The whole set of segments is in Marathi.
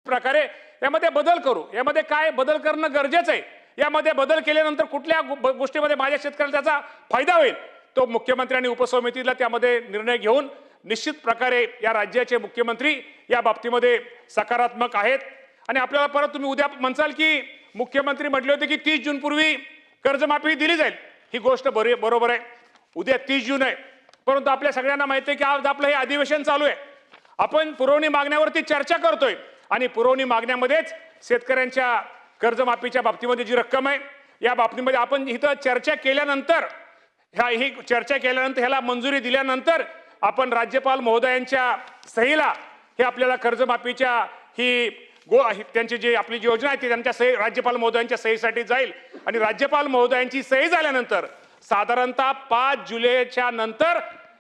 प्रकारे यामध्ये बदल करू। यामध्ये काय बदल करणं गरजेचं आहे, यामध्ये बदल केल्यानंतर कुठल्या गोष्टीमध्ये माझ्या शेतकऱ्याला त्याचा फायदा होईल तो मुख्यमंत्री आणि उपसमितीला त्यामध्ये निर्णय घेऊन निश्चित प्रकारे या राज्याचे मुख्यमंत्री या बाबतीमध्ये सकारात्मक आहेत। आणि आपल्याला परत तुम्ही उद्या म्हणसाल की मुख्यमंत्री म्हटले होते की 30 जून पूर्वी कर्जमाफी दिली जाईल, ही गोष्ट बरोबर आहे, उद्या 30 जून आहे, परंतु आपल्या सगळ्यांना माहिती आहे की आज आपलं हे अधिवेशन चालू आहे, आपण पुरवणी मागण्यावरती चर्चा करतोय आणि पुरवणी मागण्यामध्येच शेतकऱ्यांच्या कर्जमाफीच्या बाबतीमध्ये जी रक्कम आहे या बाबतीमध्ये आपण इथं चर्चा केल्यानंतर ही चर्चा केल्यानंतर ह्याला मंजुरी दिल्यानंतर आपण राज्यपाल महोदयांच्या सहीला हे आपल्याला कर्जमाफीच्या ही त्यांची जी आपली योजना आहे ती त्यांच्या सही राज्यपाल महोदयांच्या सहीसाठी जाईल आणि राज्यपाल महोदयांची सही झाल्यानंतर साधारणतः 5 जुलैच्या नंतर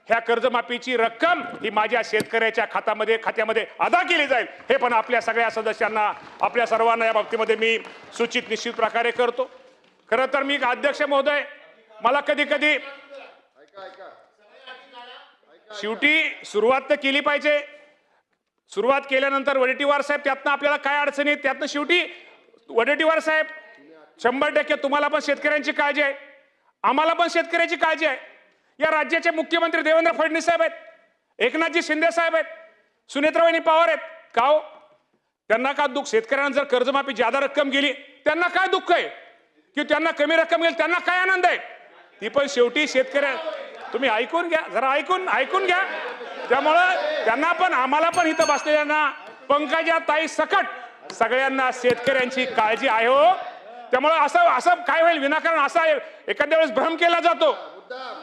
ह्या कर्जमाफीची रक्कम ही माझ्या शेतकऱ्याच्या खात्यामध्ये अदा केली जाईल, हे पण आपल्या सगळ्या सदस्यांना आपल्या सर्वांना या बाबतीमध्ये मी सूचित निश्चित प्रकारे करतो। खरं तर मी अध्यक्ष महोदय मला कधी कधी शेवटी सुरुवात तर केली पाहिजे, सुरुवात केल्यानंतर वडेट्टीवार साहेब त्यातनं आपल्याला काय अडचणी आहेत त्यातनं शेवटी वडेट्टीवार साहेब 100% तुम्हाला पण शेतकऱ्यांची काळजी आहे, आम्हाला पण शेतकऱ्याची काळजी आहे। या राज्याचे मुख्यमंत्री देवेंद्र फडणवीस साहेब आहेत, एकनाथजी शिंदे साहेब आहेत, सुनेत्राबाई पवार आहेत, का हो त्यांना का दुःख? शेतकऱ्यांना जर कर्जमाफी ज्यादा रक्कम गेली त्यांना काय दुःख आहे की त्यांना कमी रक्कम गेली त्यांना काय आनंद आहे? ती पण शेवटी शेतकऱ्या तुम्ही ऐकून घ्या, जरा ऐकून घ्या। त्यामुळं त्यांना पण आम्हाला पण इथं बसलेल्यांना पंकजा ताई सकट सगळ्यांना शेतकऱ्यांची काळजी आहे हो। त्यामुळं असं काय होईल विनाकारण असा एखाद्या वेळेस भ्रम केला जातो,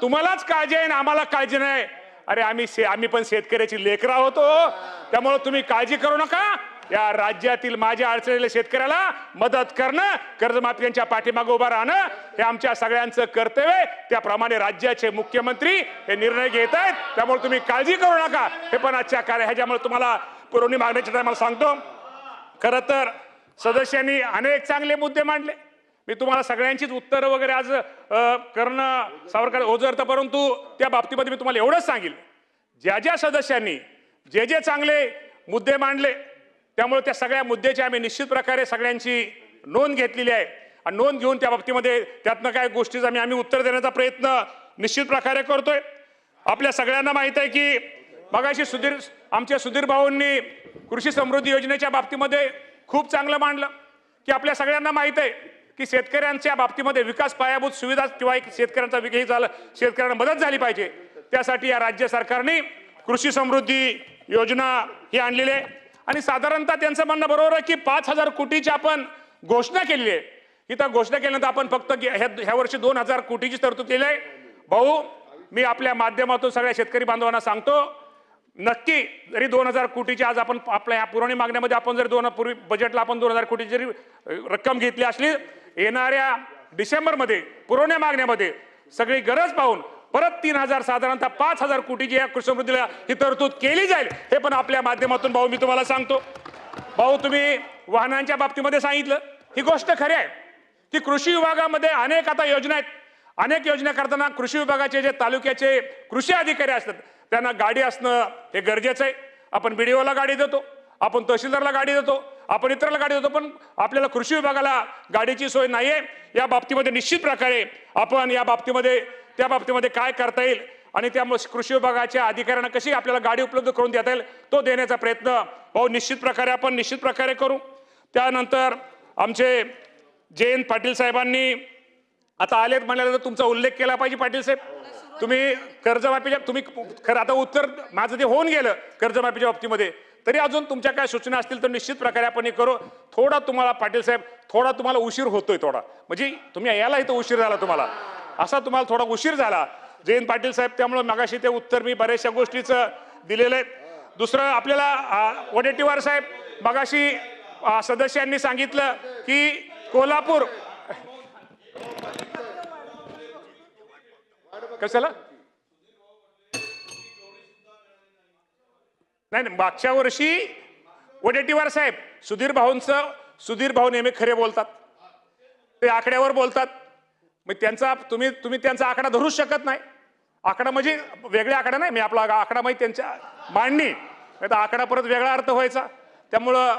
तुम्हालाच काळजी आहे ना आम्हाला काळजी नाही, अरे आम्ही पण शेतकऱ्याची लेकरं आहोत हो। त्यामुळे तुम्ही काळजी करू नका, या राज्यातील माझ्या अडचणीला शेतकऱ्याला मदत करणं, कर्जमाफीच्या पाठीमागे उभा राहणं हे आमच्या सगळ्यांचं कर्तव्य आहे। त्याप्रमाणे राज्याचे मुख्यमंत्री हे निर्णय घेत आहेत, त्यामुळे तुम्ही काळजी करू नका। हे पण आजच्या ह्याच्यामुळे तुम्हाला पुरवणी मागण्याच्या टायमाला सांगतो। खरं तर सदस्यांनी अनेक चांगले मुद्दे मांडले, मी तुम्हाला सगळ्यांचीच उत्तरं वगैरे आज करणं सावरकर ओझरतं, परंतु त्या बाबतीमध्ये मी तुम्हाला एवढंच सांगेल, ज्या सदस्यांनी जे चांगले मुद्दे मांडले त्यामुळे त्या सगळ्या मुद्द्याची आम्ही निश्चित प्रकारे सगळ्यांची नोंद घेतलेली आहे आणि नोंद घेऊन त्या बाबतीमध्ये त्यातनं काय गोष्टीचं आम्ही उत्तर देण्याचा प्रयत्न निश्चित प्रकारे करतोय। आपल्या सगळ्यांना माहित आहे की मगाशी आमच्या सुधीर भाऊंनी कृषी समृद्धी योजनेच्या बाबतीमध्ये खूप चांगलं मांडलं की आपल्या सगळ्यांना माहित आहे की शेतकऱ्यांच्या बाबतीमध्ये विकास पायाभूत सुविधा किंवा एक शेतकऱ्यांचा विकास झाला, शेतकऱ्यांना मदत झाली पाहिजे, त्यासाठी या राज्य सरकारने कृषी समृद्धी योजना ही आणलेली आहे आणि साधारणतः त्यांचं म्हणणं बरोबर आहे की 5,000 कोटीची आपण घोषणा केलेली आहे। इथं घोषणा केल्यानंतर आपण फक्त ह्या वर्षी 2,000 कोटीची तरतूद केली आहे। भाऊ मी आपल्या माध्यमातून सगळ्या शेतकरी बांधवांना सांगतो, नक्की जरी 2,000 कोटीची आज आपण आपल्या ह्या पुरवणी मागण्यामध्ये आपण जर पूर्वी बजेटला आपण 2,000 कोटी जरी रक्कम घेतली असली, येणाऱ्या डिसेंबरमध्ये पुरवण्या मागण्यामध्ये सगळी गरज पाहून परत 3,000 साधारणतः 5,000 कोटीची या कृषी समृद्धीला ही तरतूद केली जाईल, हे पण आपल्या माध्यमातून भाऊ मी तुम्हाला सांगतो। भाऊ तुम्ही वाहनांच्या बाबतीमध्ये सांगितलं, ही गोष्ट खरी आहे की कृषी विभागामध्ये अनेक आता योजना आहेत, अनेक योजना करताना कृषी विभागाचे जे तालुक्याचे कृषी अधिकारी असतात त्यांना गाडी असणं हे गरजेचं आहे। आपण बीडीओला गाडी देतो, आपण तहसीलदारला गाडी देतो, आपण इतरांना गाडी देतो, पण आपल्याला कृषी विभागाला गाडीची सोय नाहीये। या बाबतीमध्ये निश्चित प्रकारे आपण या बाबतीमध्ये त्या बाबतीमध्ये काय करता येईल आणि त्यामुळे कृषी विभागाच्या अधिकाऱ्यांना कशी आपल्याला गाडी उपलब्ध करून देता येईल तो देण्याचा प्रयत्न भाऊ निश्चित प्रकारे करू। त्यानंतर आमचे जयंत पाटील साहेबांनी आता आलेत म्हणाले तुमचा उल्लेख केला पाहिजे। पाटील साहेब तुम्ही कर्जमाफीच्या तुम्ही खरं आता उत्तर माझं ते होऊन गेलं कर्जमाफीच्या बाबतीमध्ये, तरी अजून तुमच्या काय सूचना असतील तर निश्चित प्रकारे आपण हे करू। थोडा तुम्हाला पाटील साहेब थोडा तुम्हाला उशीर होतोय, थोडा म्हणजे तुम्ही यायला इथं उशीर झाला, तुम्हाला असा तुम्हाला थोडा उशीर झाला जयंत पाटील साहेब, त्यामुळे मगाशी ते उत्तर मी बऱ्याचशा गोष्टीचं दिलेलं आहे। दुसरं आपल्याला वडेट्टीवार साहेब मगाशी सदस्यांनी सांगितलं की कोल्हापूर कशाला नाही मागच्या वर्षी वडेट्टीवार साहेब सुधीर भाऊ नेहमी खरे बोलतात, ते आकड्यावर बोलतात, मग त्यांचा तुम्ही त्यांचा आकडा धरूच शकत नाही। आकडा म्हणजे वेगळा आकडा नाही, मी आपला आकडा माहिती त्यांच्या मांडणी, आकडा परत वेगळा अर्थ व्हायचा, त्यामुळं